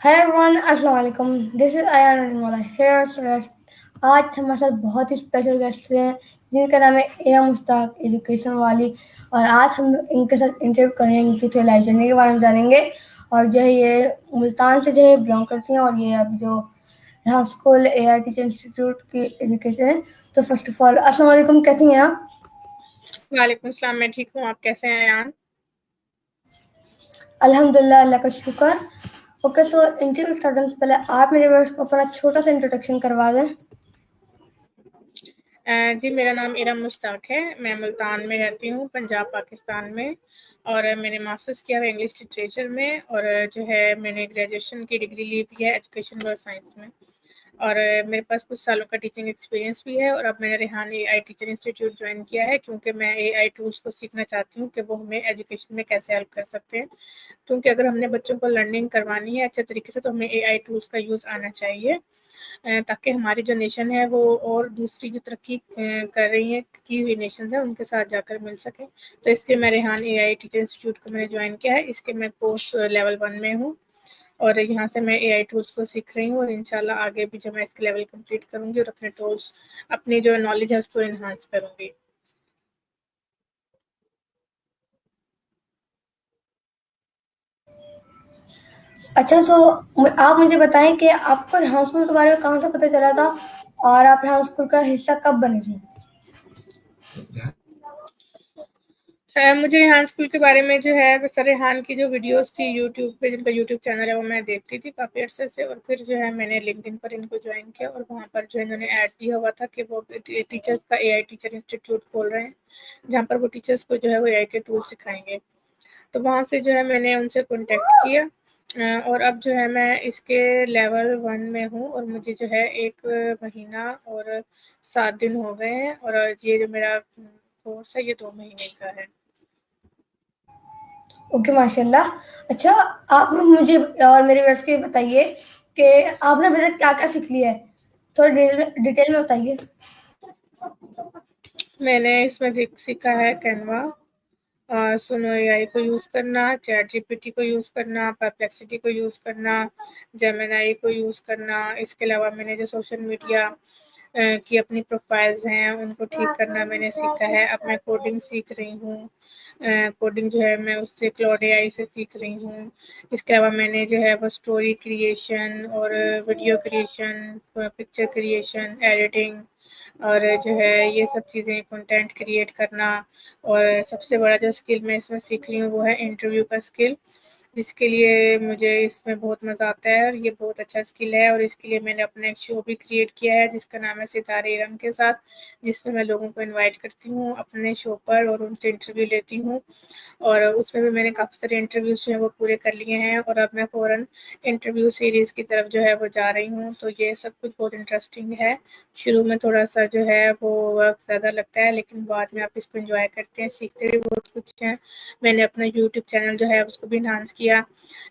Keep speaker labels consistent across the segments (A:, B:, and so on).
A: Hi everyone, अस्सलाम वालेकुम। This is Ayan Alimola here. So आज हमारे साथ बहुत ही स्पेशल गेस्ट हैं जिनका नाम है एया मुश्ताक एजुकेशन वाली। और आज हम इनके साथ इंटरव्यू करेंगे, इनकी थोड़ी लाइफ जर्नी के बारे में जानेंगे। और जो है ये मुल्तान से जो है बिलोंग करती हैं और ये अब जो राम स्कूल ए आई टीचर इंस्टीट्यूट की एजुकेशन है। तो फर्स्ट ऑफ ऑल अस्सलाम वालेकुम, कैसी हैं आप?
B: वालेकुम सलाम। मैं ठीक हूँ। आप कैसे हैं यान?
A: अल्हम्दुलिल्लाह, अल्लाह का शुक्र। ओके, तो इंटरव्यू स्टार्ट से पहले आप मेरे व्यूअर्स को अपना छोटा सा इंट्रोडक्शन करवा दें।
B: जी, मेरा नाम इरम मुश्ताक है। मैं मुल्तान में रहती हूँ, पंजाब पाकिस्तान में। और मैंने मास्टर्स किया है इंग्लिश लिटरेचर में। और जो है मैंने ग्रेजुएशन की डिग्री ली भी है एजुकेशन व साइंस में। और मेरे पास कुछ सालों का टीचिंग एक्सपीरियंस भी है। और अब मैंने Rehan AI teacher institute join किया है क्योंकि मैं एआई टूल्स को सीखना चाहती हूँ कि वो हमें एजुकेशन में कैसे हेल्प कर सकते हैं। क्योंकि अगर हमने बच्चों को लर्निंग करवानी है अच्छे तरीके से तो हमें एआई टूल्स का यूज़ आना चाहिए, ताकि हमारी जो नेशन है वो और दूसरी जो तरक्की कर रही है की हुई नेशन है उनके साथ जाकर मिल सके। तो इसलिए मैं रेहान एआई टीचर इंस्टीट्यूट को मैंने ज्वाइन किया है। इसके मैं कोर्स लेवल 1 में हूँ। और यहाँ से मैं एआई टूल्स को सीख रही हूँ और इंशाल्लाह आगे भी जब मैं इसके लेवल कंप्लीट करूँगी और अपने टूल्स अपनी जो नॉलेज है उसको इन्हांस करूँगी।
A: अच्छा, तो आप मुझे बताएं कि आपको रेहान स्कूल के बारे में कहाँ से पता चला था और आप रेहान स्कूल का हिस्सा कब बने थे?
B: मुझे रेहान स्कूल के बारे में जो है सर रेहान की जो वीडियोस थी यूट्यूब पे, जिनका यूट्यूब चैनल है वो मैं देखती थी काफ़ी अर्से से। और फिर जो है मैंने लिंक्डइन पर इनको ज्वाइन किया और वहाँ पर जो है इन्होंने ऐड दिया हुआ था कि वो टीचर्स का एआई टीचर इंस्टीट्यूट खोल रहे हैं, जहाँ पर वो टीचर्स को जो है वो एआई के टूल सिखाएंगे। तो वहाँ से जो है मैंने उनसे कॉन्टेक्ट किया। और अब जो है मैं इसके लेवल 1 में हूँ और मुझे जो है 1 महीना और 7 दिन हो गए हैं। और ये जो मेरा कोर्स है ये 2 महीने का है।
A: ओके, माशाल्लाह। अच्छा, आप मुझे और मेरे व्यूअर्स को ये बताइए कि आपने अभी तक क्या-क्या सीख लिया है? थोड़ा डिटेल में बताइए।
B: मैंने इसमें सीखा है कैनवा, सुनो एआई को यूज़ करना, चैट जीपीटी को यूज़ करना, परप्लेक्सिटी को यूज़ करना, जेमिनी को यूज़ करना। इसके अलावा मैंने जो सोशल मीडिया की अपनी प्रोफाइल्स हैं उनको ठीक करना मैंने सीखा है। अब मैं कोडिंग सीख रही हूँ। कोडिंग जो है मैं उससे क्लाउड एआई से सीख रही हूँ। इसके अलावा मैंने जो है वो स्टोरी क्रिएशन और video creation, picture creation, editing और जो है ये सब चीज़ें, कंटेंट क्रिएट करना। और सबसे बड़ा जो स्किल मैं इसमें सीख रही हूँ वो है इंटरव्यू का स्किल, जिसके लिए मुझे इसमें बहुत मज़ा आता है और ये बहुत अच्छा स्किल है। और इसके लिए मैंने अपना एक शो भी क्रिएट किया है जिसका नाम है सितारे इरम के साथ, जिसमें मैं लोगों को इनवाइट करती हूँ अपने शो पर और उनसे इंटरव्यू लेती हूँ। और उसमें भी मैंने काफ़ी सारे इंटरव्यूज़ जो हैं वो पूरे कर लिए हैं और अब मैं फ़ौरन इंटरव्यू सीरीज़ की तरफ जो है वो जा रही हूँ। तो ये सब कुछ बहुत इंटरेस्टिंग है। शुरू में थोड़ा-सा जो है वो वर्क ज़्यादा लगता है, लेकिन बाद में आप इसको एन्जॉय करते हैं, सीखते भी बहुत कुछ हैं। मैंने अपना यूट्यूब चैनल जो है उसको भी एनहांस किया,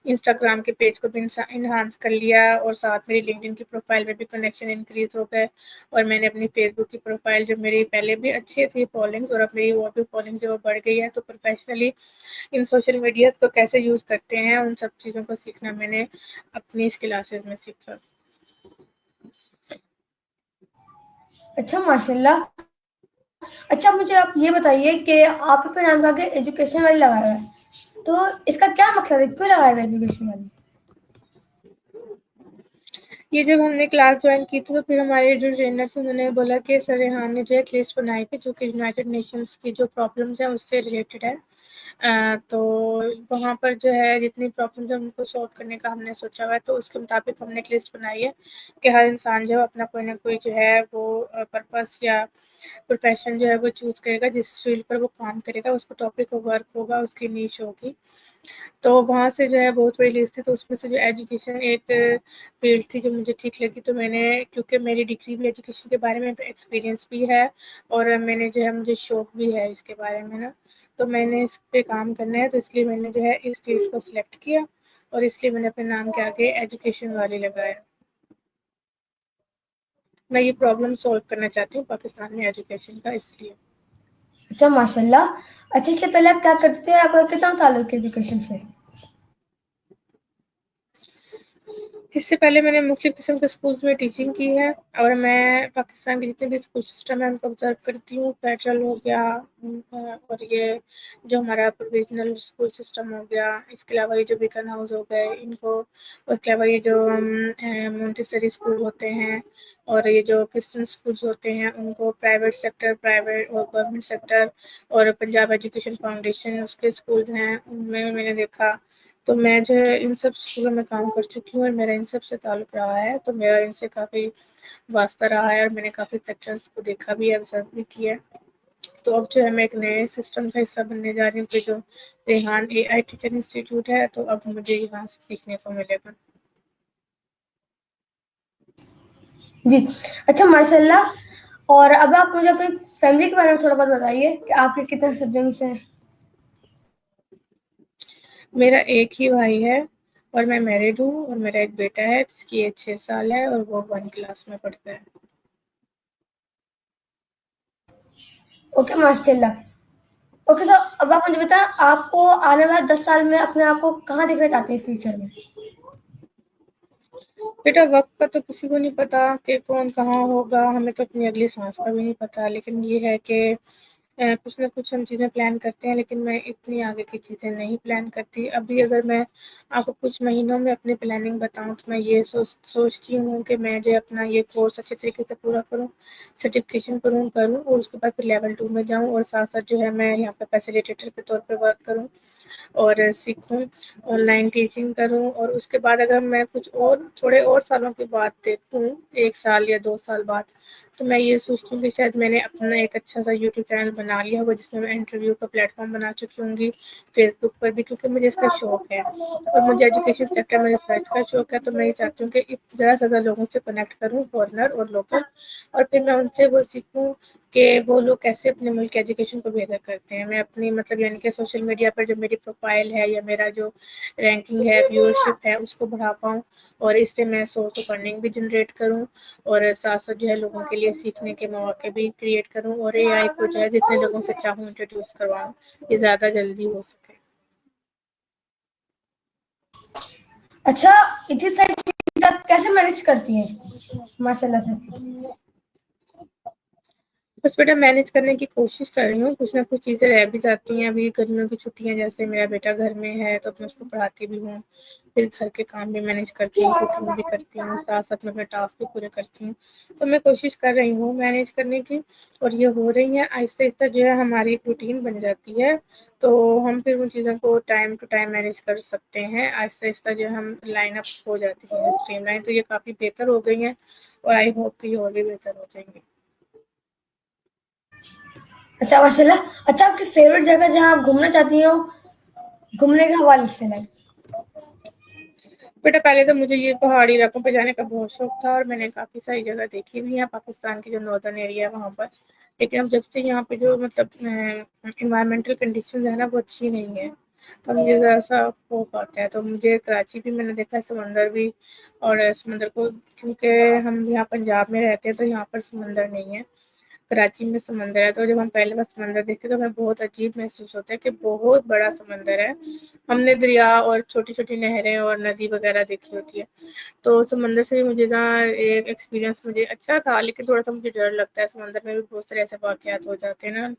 B: इंस्टाग्राम के पेज को भी एनहांस कर लिया और साथ मेरी लिंक्डइन की प्रोफ़ाइल में भी कनेक्शन इंक्रीज़ हो गए। और मैंने अपनी फेसबुक की प्रोफ़ाइल जो मेरी पहले भी अच्छी थी फॉलोइंग्स, और अब मेरी और भी फॉलोइंग जो है बढ़ गई है। तो प्रोफ़ेशनली इन सोशल मीडिया को कैसे यूज़ करते हैं उन सब चीज़ों को सीखना मैंने अपनी इस क्लासेस में सीखा।
A: अच्छा, माशाल्लाह। अच्छा, मुझे आप ये बताइए कि आप अपने नाम का आगे एजुकेशन वाली लगाया हुआ है, तो इसका क्या मकसद है? क्यों लगाया हुआ है एजुकेशन वाली?
B: ये जब हमने क्लास ज्वाइन की थी तो फिर हमारे जो ट्रेनर थे उन्होंने बोला कि सर रेहान ने जो है एक लिस्ट बनाई थी जो कि यूनाइटेड नेशंस की जो प्रॉब्लम्स हैं उससे रिलेटेड है। तो वहाँ पर जो है जितनी प्रॉब्लम्स है उनको सॉल्व करने का हमने सोचा हुआ है। तो उसके मुताबिक हमने एक लिस्ट बनाई है कि हर इंसान जो है अपना कोई ना कोई जो है वो पर्पस या प्रोफेशन जो है वो चूज़ करेगा, जिस फील्ड पर वो काम करेगा, उसको टॉपिक ऑफ वर्क होगा, उसकी नीश होगी। तो वहाँ से जो है बहुत बड़ी लिस्ट थी, तो उसमें से जो एजुकेशन एक फील्ड थी जो मुझे ठीक लगी। तो मैंने, क्योंकि मेरी डिग्री भी एजुकेशन के बारे में, एक्सपीरियंस भी है और मैंने जो है मुझे शौक भी है इसके बारे में ना, तो मैंने इस पे काम करना है, तो इसलिए मैंने जो है इस फील्ड को सिलेक्ट किया और इसलिए मैंने अपने नाम के आगे एजुकेशन वाली लगाया। मैं ये प्रॉब्लम सॉल्व करना चाहती हूँ पाकिस्तान में एजुकेशन का, इसलिए।
A: अच्छा, माशाल्लाह। अच्छा, इससे पहले आप क्या करते थे और आपका कितना ताल्लुक है एजुकेशन से?
B: इससे पहले मैंने मुख्तलिफ़ किस्म के स्कूल्स में टीचिंग की है और मैं पाकिस्तान के जितने भी स्कूल सिस्टम है उनको ऑब्ज़र्व करती हूँ। फेडरल हो गया और ये जो हमारा प्रोविज़नल स्कूल सिस्टम हो गया, इसके अलावा ये जो बीकन हाउस हो गए इनको, उसके अलावा ये जो मोंटेसरी स्कूल होते हैं और ये जो क्रिश्चियन स्कूल्स होते हैं उनको, प्राइवेट सेक्टर, प्राइवेट और गवर्नमेंट सेक्टर और पंजाब एजुकेशन फाउंडेशन उसके स्कूल्स हैं, उनमें मैंने देखा। तो मैं जो है इन सब स्कूलों में काम कर चुकी हूँ और मेरा इन सब से ताल्लुक़ रहा है, तो मेरा इनसे काफ़ी वास्ता रहा है और मैंने काफ़ी सेक्टर्स को देखा भी है, ऑब्ज़र्व भी किया है। तो अब जो है मैं एक नए सिस्टम का हिस्सा बनने जा रही हूँ कि जो रेहान एआई टीचर इंस्टीट्यूट है, तो अब मुझे यहाँ से सीखने को मिलेगा।
A: जी, अच्छा माशाल्लाह। और अब आप मुझे अपनी फैमिली के बारे में थोड़ा बहुत बताइए कि आपके कितने सिबलिंग्स हैं?
B: मेरा एक ही भाई है और मैं मैरिड हूँ और मेरा एक बेटा है जिसकी एज 6 साल है और वो 1 क्लास में पढ़ता है।
A: ओके माशाल्लाह। ओके, तो अब आप मुझे बताएं, आपको आने वाले 10 साल में अपने आप को कहाँ देखना चाहते हैं फ्यूचर में?
B: बेटा वक़्त का तो किसी को नहीं पता कि कौन कहाँ होगा, हमें तो अपनी अगली साँस का भी नहीं पता, लेकिन ये है कि कुछ न कुछ हम चीज़ें प्लान करते हैं, लेकिन मैं इतनी आगे की चीज़ें नहीं प्लान करती। अभी अगर मैं आपको कुछ महीनों में अपनी प्लानिंग बताऊँ तो मैं ये सोचती हूँ कि मैं जो अपना ये कोर्स अच्छे तरीके से पूरा करूँ, सर्टिफ़िकेशन करूँ और उसके बाद फिर लेवल 2 में जाऊँ और साथ-साथ जो है मैं यहाँ पे फैसिलिटेटर के तौर पे वर्क करूँ और सीखूँ, ऑनलाइन टीचिंग करूँ और उसके बाद अगर मैं कुछ और थोड़े और सालों के बाद देखूँ, 1 साल या 2 साल बाद, तो मैं ये सोचती हूँ कि शायद मैंने अपना एक अच्छा-सा यूट्यूब चैनल बना लिया होगा जिसमें मैं इंटरव्यू का प्लेटफ़ॉर्म बना चुकी होंगी, फेसबुक पर भी, क्योंकि मुझे इसका शौक है और मुझे एजुकेशन सेक्टर में रिसर्च का शौक है, तो मैं ये चाहती हूँ कि ज़्यादा से ज़्यादा लोगों से कनेक्ट करूँ, फॉरेनर और लोकल, और फिर मैं उनसे वो सीखूँ कि वो लोग कैसे अपने मुल्क के एजुकेशन को बेहतर करते हैं। मैं अपनी मतलब यानी कि सोशल मीडिया पर जो मेरी प्रोफ़ाइल है या मेरा जो रैंकिंग है, व्यूअरशिप है, उसको बढ़ा पाऊँ और इससे मैं सोर्स ऑफ अर्निंग भी जनरेट करूँ और साथ-साथ जो है लोगों के लिए सीखने के मौके भी क्रिएट करूँ और एआई को जो है जितने लोगों से चाहूँ इंट्रोड्यूस करवाऊँ, ये ज़्यादा जल्दी हो सके।
A: अच्छा, इतनी सारी चीज़ें आप कैसे मैनेज करती हैं? माशाल्लाह से।
B: बस बेटा मैनेज करने की कोशिश कर रही हूँ, कुछ ना कुछ चीज़ें रह भी जाती हैं। अभी गर्मियों की छुट्टियाँ, जैसे मेरा बेटा घर में है तो मैं उसको पढ़ाती भी हूँ, फिर घर के काम भी मैनेज करती हूँ, कुकिंग भी करती हूँ, साथ-साथ में अपने टास्क भी पूरे करती हूँ। तो मैं कोशिश कर रही हूँ मैनेज करने की और ये हो रही है। आहिस्ता-आहिस्ता जो है हमारी एक रूटीन बन जाती है, तो हम फिर उन चीज़ों को टाइम टू टाइम मैनेज कर सकते हैं। आहिस्ता-आहिस्ता जो हम लाइन अप हो जाती है स्ट्रीमलाइन, तो ये काफ़ी बेहतर हो गई हैं और आई होप कि ये और भी बेहतर हो जाएँगी।
A: अच्छा माशाल्लाह। अच्छा, आपकी फेवरेट जगह जहाँ आप घूमना चाहती हो, घूमने का हवाले से लाइक?
B: बेटा पहले तो मुझे ये पहाड़ी इलाकों पे जाने का बहुत शौक था और मैंने काफ़ी सारी जगह देखी भी है पाकिस्तान की जो नॉर्दर्न एरिया है वहाँ पर। लेकिन अब जब से यहाँ पे जो मतलब एनवायरमेंटल कंडीशंस है ना वो अच्छी नहीं है, तो मुझे ज़रा-सा खौफ आता है। तो मुझे कराची भी मैंने देखा है, समंदर भी, और समंदर को, क्योंकि हम यहाँ पंजाब में रहते हैं तो यहाँ पर समंदर नहीं है। कराची में समंदर है, तो जब हम पहली बार समंदर देखते तो हमें बहुत अजीब महसूस होता है कि बहुत बड़ा समंदर है। हमने दरिया और छोटी-छोटी नहरें और नदी वगैरह देखी होती है। तो समंदर से मुझे ना एक एक्सपीरियंस मुझे अच्छा था, लेकिन थोड़ा-सा मुझे डर लगता है, समंदर में भी बहुत सारे ऐसे वाक़यात हो जाते हैं ना।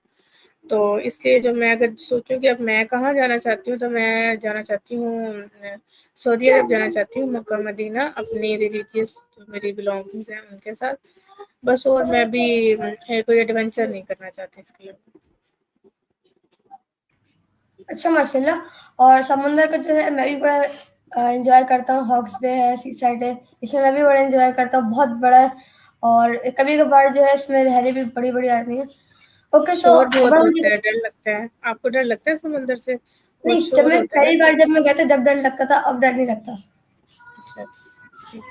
B: तो इसलिए जब मैं अगर सोचूँ कि अब मैं कहाँ जाना चाहती हूँ, तो मैं जाना चाहती हूँ सऊदी अरब जाना चाहती हूँ, मक्का मदीना, अपनी रिलीजियस जो मेरी बिलॉन्गिंग्स हैं उनके साथ। बस, और मैं भी कोई एडवेंचर नहीं करना चाहती इसके लिए।
A: अच्छा माशाल्लाह। और समुंदर का जो है मैं भी बड़ा एंजॉय करता हूँ। हॉक्स बे है, सी साइड है, इसमें मैं भी बड़ा एंजॉय करता हूँ, बहुत बड़ा है। और कभी कभार जो है इसमें लहरें भी बड़ी बड़ी आती हैं। ओके, तो
B: शोर
A: अब
B: बहुत होता
A: मुझे
B: है, डर लगता है। आपको डर लगता है समुंदर से? बहुत
A: नहीं, जब
B: शोर
A: मैं
B: होता है ना
A: पहली बार
B: इसमें।
A: जब मैं गया था जब डर लगता था, अब डर नहीं लगता।
B: अच्छा, अच्छा। ठीक।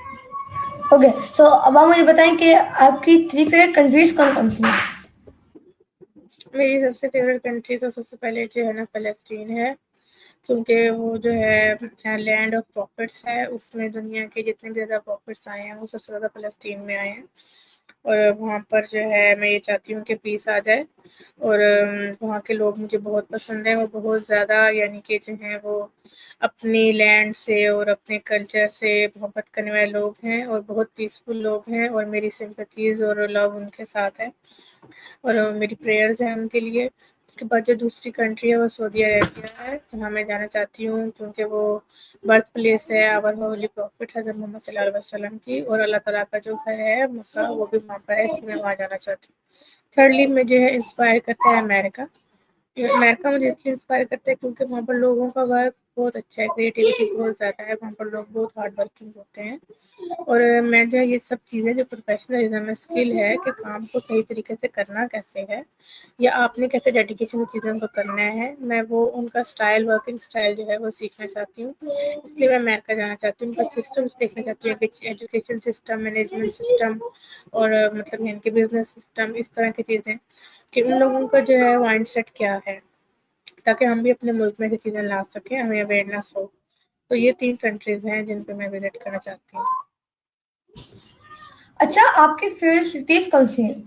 A: ओके, तो अब आप मुझे बताएं कि आपकी 3 फेवरेट कंट्रीज कौन कौन सी हैं?
B: मेरी सबसे फ़ेवरेट कंट्री तो सबसे पहले जो है ना फ़लस्तीन है, क्योंकि वो जो है लैंड ऑफ प्रॉफ़िट्स है, उसमें दुनिया के जितने भी ज़्यादा प्रॉफ़िट्स आए हैं वो सबसे ज़्यादा फ़लस्तीन में आए हैं। और वहाँ पर जो है मैं ये चाहती हूँ कि पीस आ जाए। और वहाँ के लोग मुझे बहुत पसंद हैं, वो बहुत ज़्यादा यानी कि जो हैं वो अपनी लैंड से और अपने कल्चर से मोहब्बत करने वाले लोग हैं और बहुत पीसफुल लोग हैं, और मेरी सिंपैथीज़ और लव उनके साथ है, और मेरी प्रेयर्स हैं उनके लिए। उसके बाद जो दूसरी कंट्री है वो सऊदी अरेबिया है, जहाँ मैं जाना चाहती हूँ, क्योंकि वो बर्थ प्लेस है आवर होली प्रॉफिट हज़रत मोहम्मद सल्लल्लाहु अलैहि वसल्लम की, और अल्लाह ताला का जो घर है मक्का, वो भी वहाँ पर है, इसलिए मैं वहाँ जाना चाहती हूँ। थर्डली मुझे इंस्पायर करता है अमेरिका। अमेरिका मुझे इसलिए इंस्पायर करता है क्योंकि वहाँ पर लोगों का वर्क बहुत अच्छा है, क्रिएटिविटी बहुत ज़्यादा है, वहाँ पर लोग बहुत हार्ड वर्किंग होते हैं। और मैं जो ये सब चीज़ें जो प्रोफेशनलिज्म में स्किल है कि काम को सही तरीके से करना कैसे है, या आपने कैसे डेडिकेशन से चीज़ों को करना है, मैं वो उनका स्टाइल, वर्किंग स्टाइल जो है वो सीखना चाहती हूँ। इसलिए मैं अमेरिका जाना चाहती हूँ, उनका सिस्टम्स देखना चाहती हूँ कि एजुकेशन सिस्टम, मैनेजमेंट सिस्टम, और मतलब इनके बिजनेस सिस्टम, इस तरह की चीज़ें कि उन लोगों का जो है माइंड सेट क्या है, ताकि हम भी अपने मुल्क में से चीज़ें ला सकें, हमें अवेयरनेस हो। तो ये 3 कंट्रीज़ हैं जिन पे मैं विज़िट करना चाहती हूँ।
A: अच्छा, आपकी फेवरेट सिटीज़ कौन-सी हैं?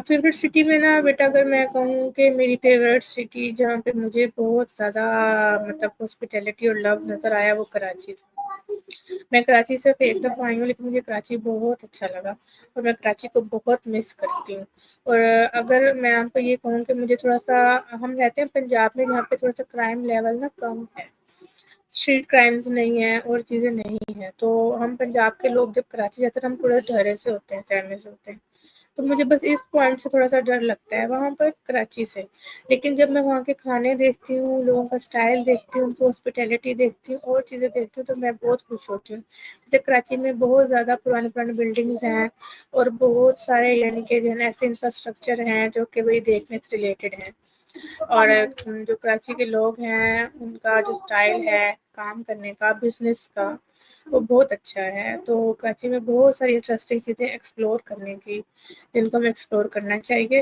B: फेवरेट सिटी में ना बेटा, अगर मैं कहूँ कि मेरी फेवरेट सिटी जहाँ पे मुझे बहुत ज़्यादा मतलब हॉस्पिटैलिटी और लव नज़र आया, वो कराची था। मैं कराची सिर्फ एक दफ़ा आई हूँ, लेकिन मुझे कराची बहुत अच्छा लगा और मैं कराची को बहुत मिस करती हूँ। और अगर मैं आपको ये कहूँ कि मुझे थोड़ा-सा, हम रहते हैं पंजाब में जहाँ पे थोड़ा-सा क्राइम लेवल ना कम है, स्ट्रीट क्राइम्स नहीं है और चीज़ें नहीं हैं, तो हम पंजाब के लोग जब कराची जाते हैं, हम थोड़ा डरे से होते हैं, सहमे से होते हैं। तो मुझे बस इस पॉइंट से थोड़ा-सा डर लगता है वहाँ पर कराची से। लेकिन जब मैं वहाँ के खाने देखती हूँ, लोगों का स्टाइल देखती हूँ, उनकी हॉस्पिटैलिटी देखती हूँ और चीज़ें देखती हूँ, तो मैं बहुत खुश होती हूँ। जैसे कराची में बहुत ज़्यादा पुरानी-पुरानी बिल्डिंग्स हैं और बहुत सारे यानी कि जो है ना ऐसे इंफ्रास्ट्रक्चर हैं जो कि वही देखने से रिलेटेड हैं। और जो कराची के लोग हैं, उनका जो स्टाइल है काम करने का, बिज़नेस का, वो बहुत अच्छा है। तो कराची में बहुत सारी इंटरेस्टिंग चीज़ें एक्सप्लोर करने की, जिनको हमें एक्सप्लोर करना चाहिए।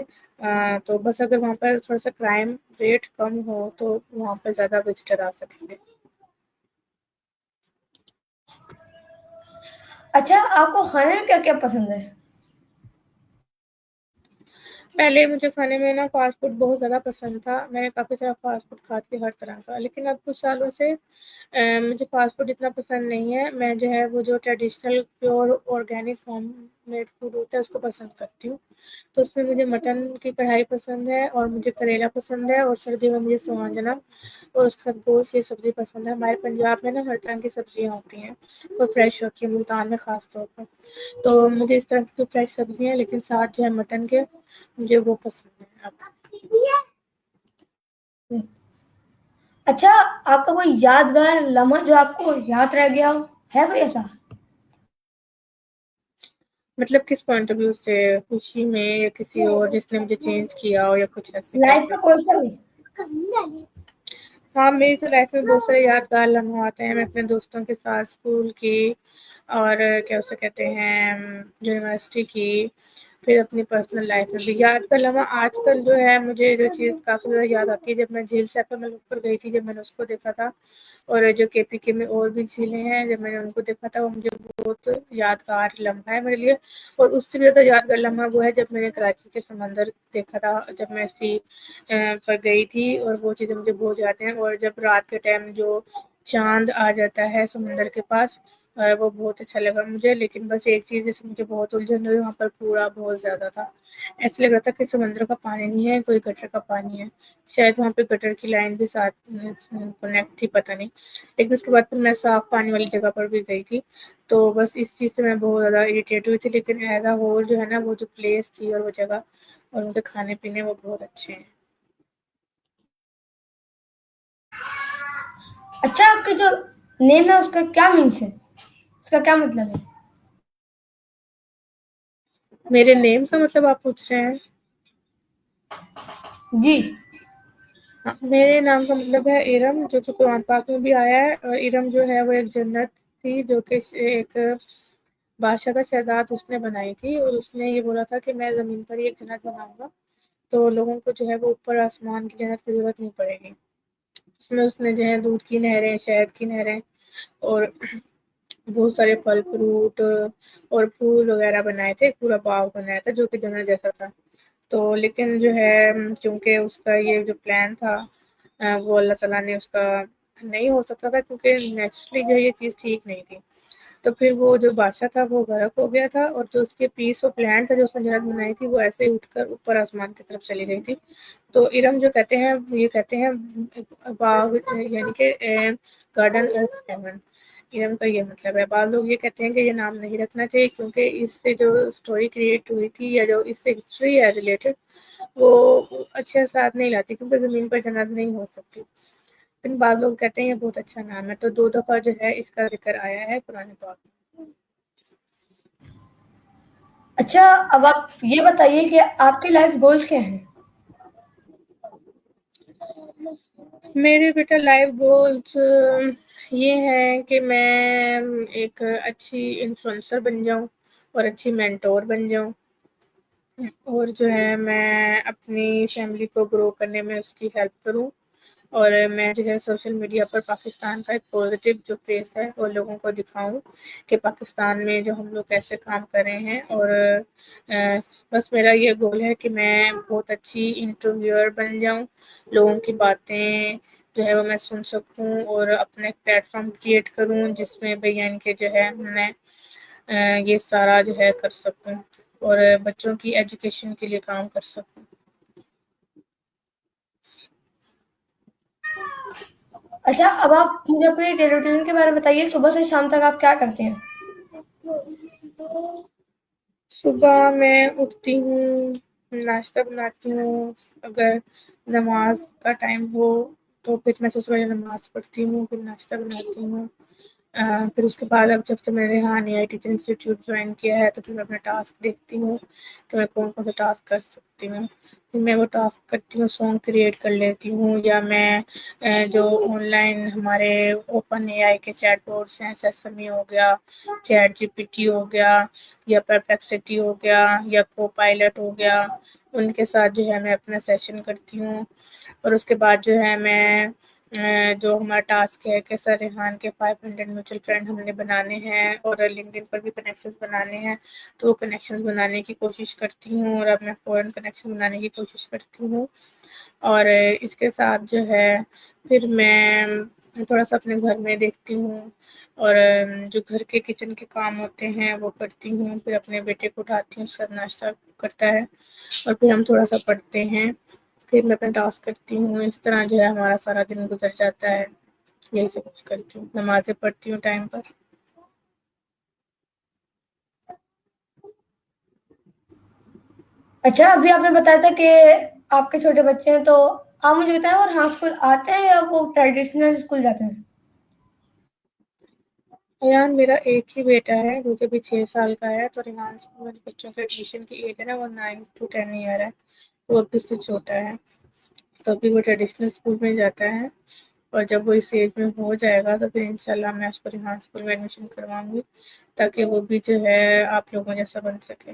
B: तो बस अगर वहाँ पर थोड़ा-सा क्राइम रेट कम हो, तो वहाँ पर ज़्यादा विज़िटर आ सकेंगे।
A: अच्छा, आपको खाने में क्या-क्या पसंद है?
B: पहले मुझे खाने में ना फ़ास्ट फूड बहुत ज़्यादा पसंद था। मैंने काफ़ी सारा फ़ास्ट फूड खाती हर तरह का। लेकिन अब कुछ सालों से मुझे फ़ास्ट फूड इतना पसंद नहीं है। मैं जो है वो जो traditional pure organic home made food होता है उसको पसंद करती हूँ। तो उसमें मुझे मटन की कढ़ाई पसंद है और मुझे करेला पसंद है, और सर्दियों में मुझे स्वांजना और उसके साथ गोश्त, ये सब्ज़ी पसंद है। हमारे पंजाब में ना हर तरह की सब्ज़ियाँ होती हैं और फ्रेश होती हैं, मुल्तान में ख़ास तौर पर। तो मुझे इस तरह की जो फ्रेश सब्ज़ियाँ हैं लेकिन साथ जो है मटन के, मुझे वो पसंद है। अब
A: अच्छा, आपका कोई यादगार लम्हा जो आपको याद रह गया हो, है कोई ऐसा?
B: मतलब किस पॉइंट ऑफ व्यू से? खुशी में या किसी और जिसने मुझे चेंज किया हो या कुछ ऐसे
A: लाइफ का
B: कैसे?
A: कोई सा भी?
B: हाँ, मेरी तो लाइफ में बहुत सारे यादगार लम्हात हैं। मैं अपने दोस्तों के साथ स्कूल की, और क्या उसे कहते हैं, यूनिवर्सिटी की, फिर अपनी पर्सनल लाइफ में भी। यादगार लम्हा आजकल जो है, मुझे जो चीज़ काफ़ी ज़्यादा याद आती है, जब मैं झील सैफा मलुक पर गई थी, जब मैंने उसको देखा था, और जो केपीके में और भी झीलें हैं, जब मैंने उनको देखा था, वो मुझे बहुत यादगार लम्हा है मेरे लिए। और उससे भी ज़्यादा यादगार लम्हा वो है जब मैंने कराची के समंदर देखा था, जब मैं सी पर गई थी, और वो चीज़ें मुझे बहुत याद हैं। और जब रात के टाइम जो चाँद आ जाता है समुंदर के पास, वो बहुत अच्छा लगा मुझे। लेकिन बस एक चीज़ जैसे मुझे बहुत उलझन हुई, वहाँ पर कूड़ा बहुत ज़्यादा था। ऐसा लग रहा था कि समुद्र का पानी नहीं है, कोई गटर का पानी है। शायद वहाँ पे गटर की लाइन भी साथ कनेक्ट थी, पता नहीं। लेकिन उसके बाद फिर मैं साफ पानी वाली जगह पर भी गई थी। तो बस इस चीज़ से मैं बहुत ज़्यादा इरिटेट हुई थी। लेकिन एज़ अ होल जो है ना, वो जो प्लेस थी और वो जगह और उनके खाने-पीने, वो बहुत अच्छे हैं।
A: अच्छा, आपके जो नेम है उसका क्या मीन्स है? उसका क्या मतलब है?
B: मेरे नेम का मतलब आप पूछ रहे हैं?
A: जी।
B: हाँ, मेरे नाम का मतलब है इरम, जो कि कुरान पाक में भी आया है। और इरम जो है वो एक जन्नत थी, जो कि एक बादशाह का शहज़ाद उसने बनाई थी, और उसने ये बोला था कि मैं ज़मीन पर ही एक जन्नत बनाऊँगा, तो लोगों को जो है वो ऊपर आसमान की जन्नत की ज़रूरत नहीं पड़ेगी। उसमें उसने जो है दूध की नहरें, शहद की नहरें और बहुत सारे फल फ्रूट और फूल वगैरह बनाए थे, पूरा बाग बनाया था जो कि जंगल जैसा था। तो लेकिन जो है क्योंकि उसका ये जो प्लान था वो अल्लाह ताला ने उसका नहीं हो सकता था, क्योंकि नेचुरली जो ये चीज़ ठीक नहीं थी। तो फिर वो जो बादशाह था वो गर्क हो गया था, और जो उसके पीस ऑफ लैंड था जो उसने जन्नत बनाई थी वो ऐसे ही उठकर ऊपर आसमान की तरफ चली गई थी। तो इरम जो कहते हैं ये कहते हैं बाग यानी कि गार्डन ऑफ हेवन, इरम का ये मतलब है। बाद लोग ये कहते हैं कि ये नाम नहीं रखना चाहिए, क्योंकि इससे जो स्टोरी क्रिएट हुई थी या जो इससे हिस्ट्री है रिलेटेड वो अच्छे साथ नहीं लाती, क्योंकि ज़मीन पर जन्नत नहीं हो सकती। लेकिन बाद लोग कहते हैं ये बहुत अच्छा नाम है, तो 2 दफ़ा जो है इसका ज़िक्र आया है कुरान पाक में।
A: अच्छा, अब आप ये बताइए कि आपके लाइफ गोल्स क्या हैं?
B: मेरे बेटा लाइफ गोल्स ये हैं कि मैं एक अच्छी इन्फ्लुएंसर बन जाऊँ और अच्छी मेंटोर बन जाऊँ, और जो है मैं अपनी फैमिली को ग्रो करने में उसकी हेल्प करूँ, और मैं जो है सोशल मीडिया पर पाकिस्तान का एक पॉजिटिव जो फेस है वो लोगों को दिखाऊं कि पाकिस्तान में जो हम लोग कैसे काम कर रहे हैं। और बस मेरा ये गोल है कि मैं बहुत अच्छी इंटरव्यूअर बन जाऊं, लोगों की बातें जो है वो मैं सुन सकूं और अपने प्लेटफॉर्म क्रिएट करूं जिसमें बयान के जो है मैं ये सारा जो है कर सकूं, और बच्चों की एजुकेशन के लिए काम कर सकूं।
A: अच्छा, अब आप मुझे अपने डेली रूटीन के बारे में बताइए, सुबह से शाम तक आप क्या करते हैं?
B: सुबह मैं उठती हूँ, नाश्ता बनाती हूँ, अगर नमाज का टाइम हो तो फिर मैं सबसे पहले नमाज पढ़ती हूँ, फिर नाश्ता बनाती हूँ। फिर उसके बाद अब जब से मैंने यहाँ नया टीचिंग इंस्टीट्यूट ज्वाइन किया है तो फिर मैं अपना टास्क देखती हूँ कि मैं कौन कौन सा टास्क कर सकती हूँ। फिर मैं वो टास्क करती हूँ, सॉन्ग क्रिएट कर लेती हूँ, या मैं जो ऑनलाइन हमारे ओपन एआई के चैटबॉट्स हैं, सेसमी हो गया, चैट जीपीटी हो गया, या परप्लेक्सिटी हो गया, या कोपायलट हो गया, उनके साथ जो है मैं अपना सेशन करती हूँ। और उसके बाद जो है मैं जो हमारा टास्क है कि सर रेहान के 500 म्यूचुअल फ्रेंड हमने बनाने हैं और लिंक्डइन पर भी कनेक्शंस बनाने हैं, तो वो कनेक्शंस बनाने की कोशिश करती हूँ, और अब मैं फ़ॉरेन कनेक्शन बनाने की कोशिश करती हूँ। और इसके साथ जो है फिर मैं थोड़ा-सा अपने घर में देखती हूँ, और जो घर के किचन के काम होते हैं वो करती हूँ, फिर अपने बेटे को उठाती हूँ, सब नाश्ता करता है, और फिर हम थोड़ा-सा पढ़ते हैं, फिर मैं अपना टास्क करती हूँ। इस तरह जो है हमारा सारा दिन गुज़र जाता है। यही सब कुछ करती हूँ, नमाज़ें पढ़ती हूँ टाइम पर।
A: अच्छा, अभी आपने बताया था कि आपके छोटे बच्चे हैं, तो आप मुझे बताएं, और हाँ, स्कूल आते हैं या वो ट्रेडिशनल स्कूल जाते हैं?
B: रेहान मेरा एक ही बेटा है जो कि अभी 6 साल का है, तो रेहान स्कूल में बच्चों के एडमिशन की एज है ना वो 9 टू 10 ईयर है, तो वो अभी उससे छोटा है। तो अभी वो ट्रेडिशनल स्कूल में जाता है, और जब वो इस एज में हो जाएगा तो फिर इंशाल्लाह मैं उसको रेहान स्कूल में एडमिशन करवाऊँगी, ताकि वो भी जो है आप लोगों जैसा बन सके।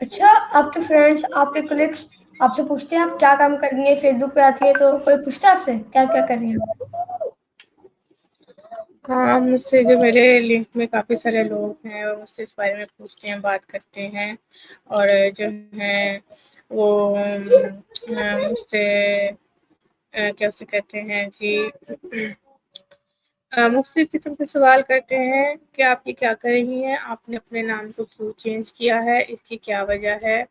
A: अच्छा, आपके फ्रेंड्स, आपके कलीग्स आपसे पूछते हैं आप क्या काम कर रही हैं? फेसबुक पे आती है तो कोई पूछता है आपसे क्या क्या कर रही हैं?
B: हाँ, मुझसे जो मेरे लिंक में काफ़ी सारे लोग हैं वो मुझसे इस बारे में पूछते हैं, बात करते हैं, और जो हैं वो मुझसे क्या उसे कहते हैं जी मुख्तलिफ किस्म के सवाल करते हैं कि आप ये क्या कर रही हैं, आपने अपने नाम को क्यों चेंज किया है, इसकी क्या वजह है,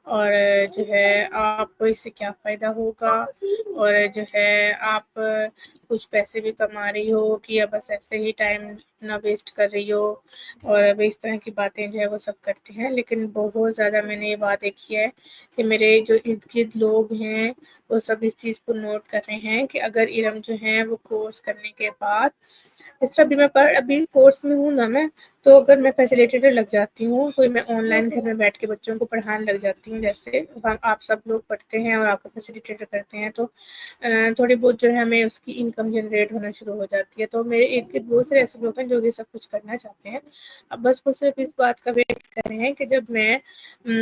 B: और जो है आपको इससे क्या फ़ायदा होगा, और जो है आप कुछ पैसे भी कमा रही हो कि या बस ऐसे ही टाइम अपना वेस्ट कर रही हो, और अब इस तरह की बातें जो है वो सब करते हैं। लेकिन बहुत ज़्यादा मैंने ये बात देखी है कि मेरे जो इर्द-गिर्द लोग हैं वो सब इस चीज़ को नोट कर रहे हैं कि अगर इरम जो है वो कोर्स करने के बाद, इस तरह अभी मैं अभी कोर्स में हूँ ना मैं, तो अगर मैं फैसिलिटेटर लग जाती हूँ, कोई मैं ऑनलाइन घर में बैठ के बच्चों को पढ़ाने लग जाती हूँ, जैसे हम आप सब लोग पढ़ते हैं और आपको फैसिलिटेटर करते हैं, तो थोड़ी बहुत जो है हमें उसकी इनकम जनरेट होना शुरू हो जाती है। तो मेरे एक बहुत से ऐसे लोग हैं जो ये सब कुछ करना चाहते हैं। अब बस वो सिर्फ इस बात का वेट कर रहे हैं कि जब मैं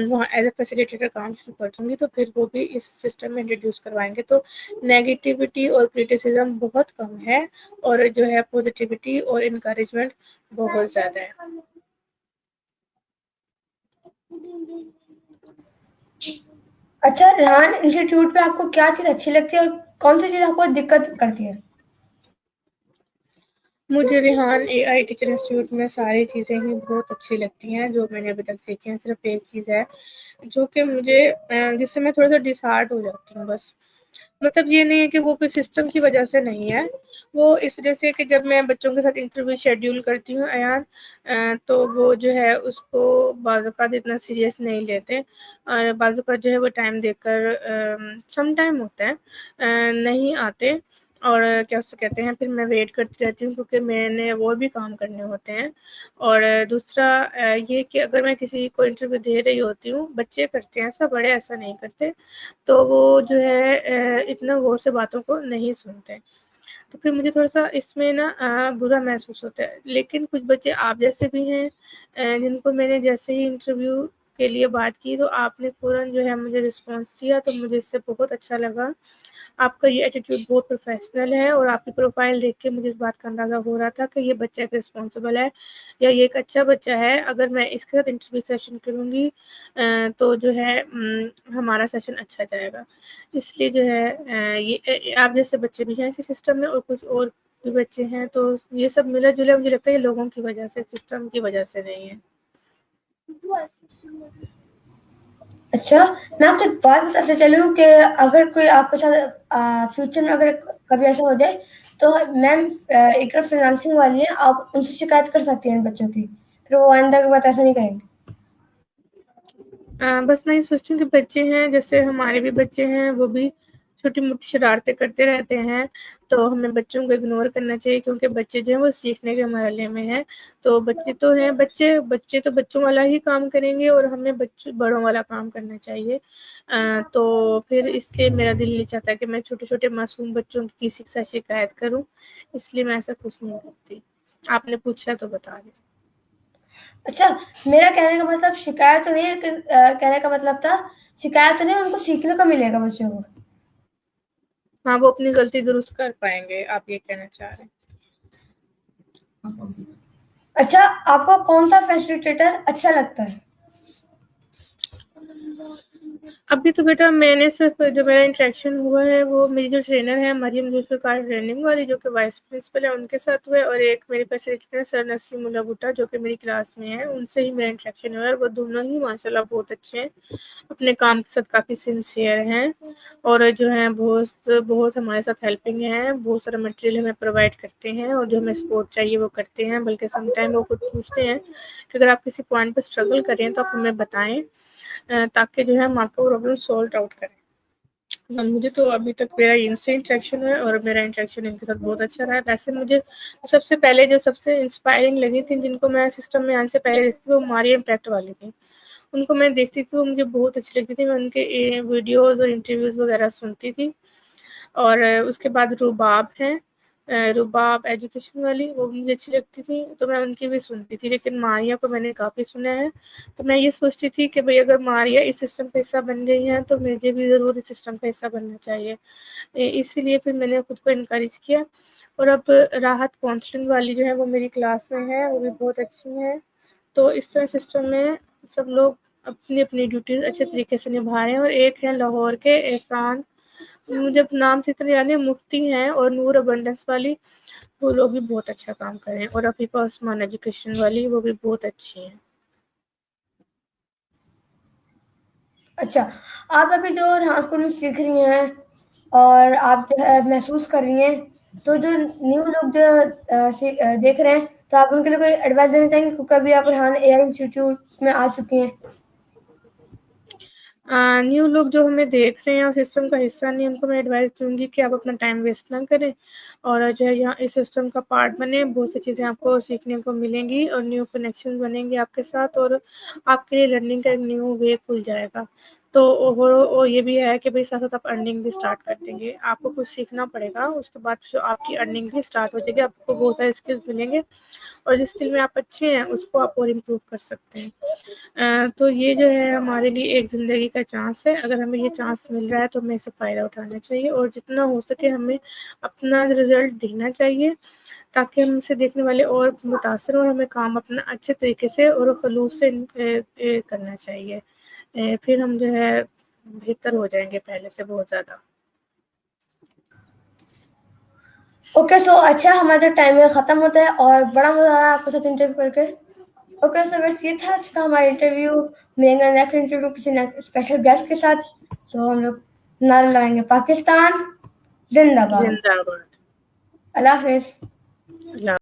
B: वहाँ एज ए फैसिलिटेटर काम शुरू कर दूँगी तो फिर वो भी इस सिस्टम में इंट्रोड्यूस करवाएँगे। तो नेगेटिविटी और क्रिटिसिज्म बहुत कम है और जो है पॉजिटिविटी और एनकरेजमेंट बहुत ज़्यादा है।
A: अच्छा, रेहान इंस्टीट्यूट पे आपको क्या चीज़ अच्छी लगती है और कौन सी चीज़ आपको दिक्कत करती है?
B: मुझे रेहान एआई टीचर इंस्टीट्यूट में सारी चीज़ें ही बहुत अच्छी लगती हैं जो मैंने अभी तक सीखी हैं। सिर्फ एक चीज़ है जो कि मुझे जिससे मैं थोड़ा सा डिसहार्ट हो जाती हूँ बस। मतलब ये नहीं है कि वो कोई सिस्टम की वजह से नहीं है, वो इस वजह से कि जब मैं बच्चों के साथ इंटरव्यू शेड्यूल करती हूँ अयान, तो वो जो है उसको बाज़-औक़ात इतना सीरियस नहीं लेते और बाज़-औक़ात जो है वो टाइम देकर सम टाइम होता है नहीं आते और क्या उसे कहते हैं, फिर मैं वेट करती रहती हूँ क्योंकि मैंने और भी काम करने होते हैं। और दूसरा ये कि अगर मैं किसी को इंटरव्यू दे रही होती हूँ, बच्चे करते हैं ऐसा, बड़े ऐसा नहीं करते, तो वो जो है इतना गौर से बातों को नहीं सुनते। तो फिर मुझे थोड़ा-सा इसमें ना बुरा महसूस होता है। लेकिन कुछ बच्चे आप जैसे भी हैं जिनको मैंने जैसे ही इंटरव्यू के लिए बात की तो आपने फ़ौरन जो है मुझे रिस्पॉन्स दिया, तो मुझे इससे बहुत अच्छा लगा। आपका ये एटीट्यूड बहुत प्रोफ़ेशनल है और आपकी प्रोफ़ाइल देख के मुझे इस बात का अंदाज़ा हो रहा था कि ये बच्चा एक रिस्पॉन्सिबल है या ये एक अच्छा बच्चा है। अगर मैं इसके साथ इंटरव्यू सेशन करूँगी तो जो है हमारा सेशन अच्छा जाएगा। इसलिए जो है ये आप जैसे बच्चे भी हैं इसी सिस्टम में और कुछ और भी बच्चे हैं, तो ये सब मिला-जुला मुझे लगता है ये लोगों की वजह से, सिस्टम की वजह से नहीं है।
A: अच्छा, मैं आपको एक बात बताते चलूँ कि अगर कोई आपके साथ फ्यूचर में अगर कभी ऐसा हो जाए, तो मैम एक फ्रीलांसिंग वाली है, आप उनसे शिकायत कर सकती हैं इन बच्चों की, फिर वो आइंदा के बाद ऐसा नहीं करेंगे।
B: बस मैं ये सोचती हूँ कि बच्चे हैं, जैसे हमारे भी बच्चे हैं, वो भी छोटी-मोटी शरारतें करते रहते हैं, तो हमें बच्चों को इग्नोर करना चाहिए क्योंकि बच्चे जो हैं वो सीखने के मरहले में हैं। तो बच्चे तो हैं, बच्चे तो बच्चों वाला ही काम करेंगे और हमें बड़ों वाला काम करना चाहिए। तो फिर इसलिए मेरा दिल नहीं चाहता कि मैं छोटे-छोटे मासूम बच्चों की किसी के साथ शिकायत करूँ, इसलिए मैं ऐसा कुछ नहीं करती। आपने पूछा तो बता रही हूँ।
A: अच्छा, मेरा कहने का मतलब शिकायत तो नहीं है, लेकिन कहने का मतलब था शिकायत तो नहीं, उनको सीखने को मिलेगा बच्चों को।
B: हाँ, वो अपनी गलती दुरुस्त कर पाएँगे, आप ये कहना चाह रहे हैं।
A: अच्छा, आपको कौन-सा फैसिलिटेटर अच्छा लगता है?
B: अभी तो बेटा मैंने सिर्फ जो मेरा इंटरेक्शन हुआ है वो मेरी जो ट्रेनर है मरियम जुल्फ़िकार ट्रेनिंग वाली जो कि वाइस प्रिंसिपल है उनके साथ हुआ है और एक मेरे फैसिलिटेटर सर नसीमुल्लाह भुट्टा जो कि मेरी क्लास में है, उनसे ही मेरा इंटरेक्शन हुआ है और वो दोनों ही माशाल्लाह बहुत अच्छे हैं। अपने काम के साथ काफ़ी सिंसियर हैं और जो है बहुत बहुत हमारे साथ हेल्पिंग हैं, बहुत सारा मटेरियल हमें प्रोवाइड करते हैं और जो हमें सपोर्ट चाहिए वो करते हैं, बल्कि सम टाइम वो खुद पूछते हैं कि अगर आप किसी पॉइंट पे स्ट्रगल कर रहे हैं तो आप हमें बताएँ ताकि जो है हम आपका प्रॉब्लम सॉल्व आउट करें। मुझे तो अभी तक मेरा इनसे इंटरेक्शन है और मेरा इंटरेक्शन इनके साथ बहुत अच्छा रहा है। वैसे मुझे सबसे पहले जो सबसे इंस्पायरिंग लगी थी जिनको मैं सिस्टम में आने से पहले देखती थी वो मारिया इम्पैक्ट वाली थी। उनको मैं देखती थी, वो मुझे बहुत अच्छी लगती थी। मैं उनके वीडियोज़ और इंटरव्यूज़ वगैरह सुनती थी और उसके बाद रुबाब हैं रुबाब एजुकेशन वाली, वो मुझे अच्छी लगती थी, तो मैं उनकी भी सुनती थी। लेकिन मारिया को मैंने काफ़ी सुना है, तो मैं ये सोचती थी कि भई अगर मारिया इस सिस्टम का हिस्सा बन गई हैं, तो मुझे भी ज़रूर इस सिस्टम का हिस्सा बनना चाहिए। इसीलिए फिर मैंने खुद को एनकरेज किया और अब राहत काउंसलिंग वाली जो है वो मेरी क्लास में है, वो भी बहुत अच्छी हैं। तो इस तरह सिस्टम में सब लोग अपनी-अपनी ड्यूटीज़ अच्छे तरीके से निभा रहे हैं और एक है लाहौर के एहसान, मुझे नाम से इतना याद नहीं, मुफ्ती हैं और नूर अबंडेंस वाली, वो लोग भी बहुत अच्छा काम कर रहे हैं और अफीफ़ा उस्मान एजुकेशन वाली वो भी बहुत अच्छी हैं।
A: अच्छा, आप अभी जो रेहान स्कूल में सीख रही हैं और आप जो है महसूस कर रही हैं, तो जो न्यू लोग जो देख रहे हैं, तो आप उनके लिए कोई एडवाइस देना चाहेंगी? क्योंकि अभी आप रेहान एआई इंस्टीट्यूट में आ चुकी हैं।
B: न्यू लोग जो हमें देख रहे हैं और सिस्टम का हिस्सा नहीं, उनको मैं एडवाइस दूँगी कि आप अपना टाइम वेस्ट ना करें और जो है यहाँ इस सिस्टम का पार्ट बनें। बहुत सी चीज़ें आपको सीखने को मिलेंगी और न्यू कनेक्शन बनेंगे आपके साथ और आपके लिए लर्निंग का एक न्यू वे खुल जाएगा। तो और ये भी है कि भई साथ-साथ आप अर्निंग भी स्टार्ट कर देंगे। आपको कुछ सीखना पड़ेगा, उसके बाद जो आपकी अर्निंग भी स्टार्ट हो जाएगी, आपको बहुत सारे स्किल्स मिलेंगे और जिस स्किल में आप अच्छे हैं, उसको आप और इम्प्रूव कर सकते हैं। तो ये जो है हमारे लिए एक ज़िंदगी का चांस है। अगर हमें ये चांस मिल रहा है तो हमें इससे फ़ायदा उठाना चाहिए और जितना हो सके हमें अपना रिज़ल्ट देना चाहिए ताकि हम उसे देखने वाले और मुतासिर हों और हमें काम अपना अच्छे तरीके से और ख़ुलूस से करना चाहिए। फिर हम जो है बेहतर हो जाएँगे पहले से बहुत ज़्यादा।
A: ओके, सो अच्छा हमारा टाइम ख़त्म होता है और बड़ा मज़ा आया आपके साथ इंटरव्यू करके। ओके, सो बस ये था आज का हमारा इंटरव्यू। मिलेंगे नेक्स्ट इंटरव्यू किसी स्पेशल गेस्ट के साथ। तो हम लोग नारा लगाएंगे पाकिस्तान जिंदाबाद।
B: ज़िंदाबाद।
A: अल्लाह हाफिज़।
B: अल्लाह